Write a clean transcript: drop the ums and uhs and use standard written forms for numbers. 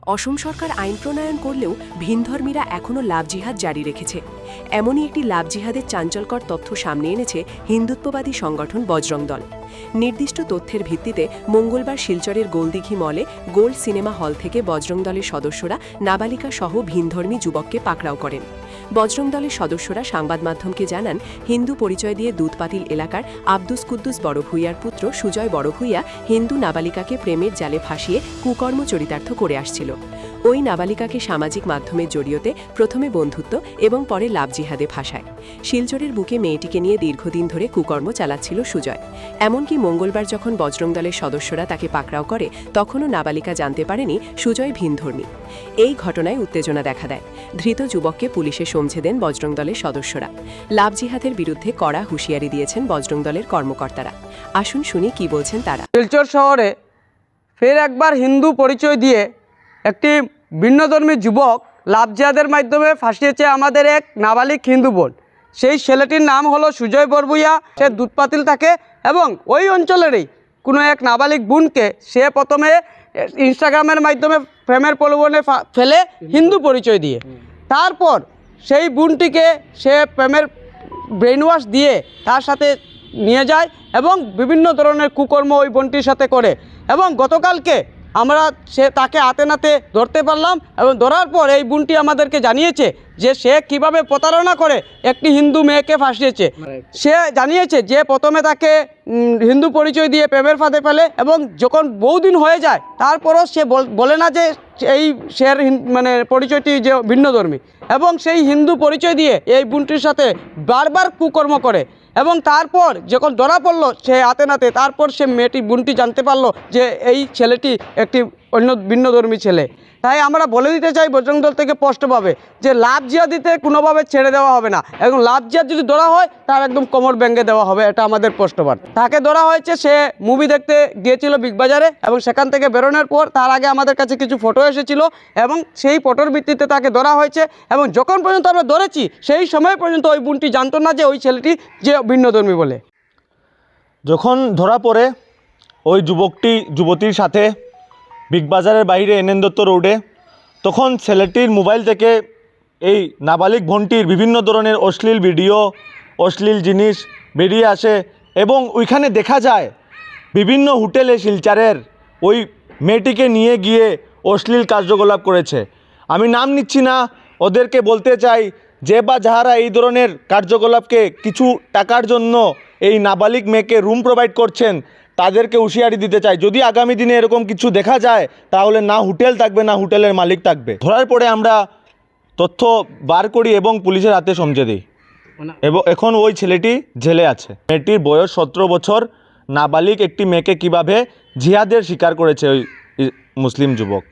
অসম সরকার আইন প্রণয়ন করলেও ভিনধর্মীরা এখনও লাভ জিহাদ জারি রেখেছে। এমনই একটি লাভ জিহাদের চাঞ্চল্যকর তথ্য সামনে এনেছে হিন্দুত্ববাদী সংগঠন বজরং দল। নির্দিষ্ট তথ্যের ভিত্তিতে মঙ্গলবার শিলচরের গোলদিঘি মলে গোল্ড সিনেমা হল থেকে বজরং দলের সদস্যরা নাবালিকা সহ ভিনধর্মী যুবককে পাকড়াও করেন। বজরং দলের সদস্যরা সংবাদ মাধ্যমকে জানান, হিন্দু পরিচয় দিয়ে দুধপাতিল এলাকার আব্দুস কুদ্দুস বড়ভূইয়ার পুত্র সুজয় বড়ভূইয়া হিন্দু নাবালিকাকে প্রেমের জালে ফাঁসিয়ে কুকর্ম চরিতার্থ করে আসছিল। ওই নাবালিকাকে সামাজিক মাধ্যমের জড়িয়তে প্রথমে বন্ধুত্ব এবং পরে লাভ জিহাদে ফাঁসায়। শিলচরের বুকে মেয়েটিকে নিয়ে দীর্ঘদিন ধরে কুকর্ম চালাচ্ছিল সুজয়। এমনকি মঙ্গলবার যখন বজরং দলের সদস্যরা তাকে পাকড়াও করে, তখনও নাবালিকা জানতে পারেনি সুজয় ভিনধর্মী। এই ঘটনায় উত্তেজনা দেখা দেয়। ধৃত যুবককে পুলিশে সমঝে দেন বজরং দলের সদস্যরা। লাভ জিহাদের বিরুদ্ধে কড়া হুঁশিয়ারি দিয়েছেন বজরং দলের কর্মকর্তারা। আসুন শুনি কি বলছেন তারা। শিলচর শহরে ফের একবার হিন্দু পরিচয় দিয়ে একটি ভিন্নধর্মী যুবক লাভ জিহাদের মাধ্যমে ফাঁসিয়েছে আমাদের এক নাবালিক হিন্দু বোন। সেই ছেলেটির নাম হলো সুজয় বড়ভূইয়া। সে দুধপাতিল থাকে এবং ওই অঞ্চলেরই কোনো এক নাবালিক বোনকে সে প্রথমে ইনস্টাগ্রামের মাধ্যমে প্রেমের প্রলোভনে ফেলে হিন্দু পরিচয় দিয়ে, তারপর সেই বোনটিকে সে প্রেমের ব্রেন ওয়াশ দিয়ে তার সাথে নিয়ে যায় এবং বিভিন্ন ধরনের কুকর্ম ওই বোনটির সাথে করে। এবং গতকালকে আমরা তাকে হাতে নাতে ধরতে পারলাম এবং ধরার পর এই বোনটি আমাদেরকে জানিয়েছে যে সে কিভাবে প্রতারণা করে একটি হিন্দু মেয়েকে ফাঁসিয়েছে। সে জানিয়েছে যে প্রথমে তাকে হিন্দু পরিচয় দিয়ে প্রেমের ফাঁদে ফেলে এবং যখন বহুদিন হয়ে যায় তারপরও সে বলে না যে এই সের মানে পরিচয়টি যে ভিন্নধর্মী, এবং সেই হিন্দু পরিচয় দিয়ে এই বোনটির সাথে বারবার কুকর্ম করে। এবং তারপর যখন ধরা পড়লো সে হাতে নাতে, তারপর সে বোনটি জানতে পারলো যে এই ছেলেটি একটি অন্য ভিন্নধর্মী ছেলে। তাই আমরা বলে দিতে চাই বজরং দল থেকে স্পষ্টভাবে যে লাভ জিহাদিতে কোনোভাবে ছেড়ে দেওয়া হবে না, এবং লাভ জিহাদ যদি ধরা হয় তার একদম কোমর ভেঙে দেওয়া হবে, এটা আমাদের স্পষ্টবাদ। তাকে ধরা হয়েছে, সে মুভি দেখতে গিয়েছিল বিগ বাজারে এবং সেখান থেকে বেরোনোর পর তার আগে আমাদের কাছে কিছু ফটো এসেছিল এবং সেই ফটোর ভিত্তিতে তাকে ধরা হয়েছে। এবং যখন পর্যন্ত আমরা ধরেছি সেই সময় পর্যন্ত ওই বোনটি জানতো না যে ওই ছেলেটি যে ভিন্নধর্মী বলে। যখন ধরা পড়ে ওই যুবতীর সাথে বিগ বাজারের বাইরে এনএন দত্ত রোডে, তখন ছেলেটির মোবাইল থেকে এই নাবালিক বোনটির বিভিন্ন ধরনের অশ্লীল ভিডিও, অশ্লীল জিনিস বেরিয়ে আসে এবং ওইখানে দেখা যায় বিভিন্ন হোটেলে শিলচরের ওই মেয়েটিকে নিয়ে গিয়ে অশ্লীল কার্যকলাপ করেছে। আমি নাম নিচ্ছি না, ওদেরকে বলতে চাই যে বা যাহারা এই ধরনের কার্যকলাপকে কিছু টাকার জন্য এই নাবালিক মেয়েকে রুম প্রোভাইড করছেন, তাদেরকে হুঁশিয়ারি দিতে চাই, যদি আগামী দিনে এরকম কিছু দেখা যায় তাহলে না হোটেল থাকবে না হোটেলের মালিক থাকবে। ধরার পরে আমরা তথ্য বার করি এবং পুলিশের হাতে সমঝে দিই এবং এখন ওই ছেলেটি জেলে আছে। মেয়েটির বয়স 17 বছর। নাবালিক একটি মেয়েকে কিভাবে জিহাদের শিকার করেছে ওই মুসলিম যুবক।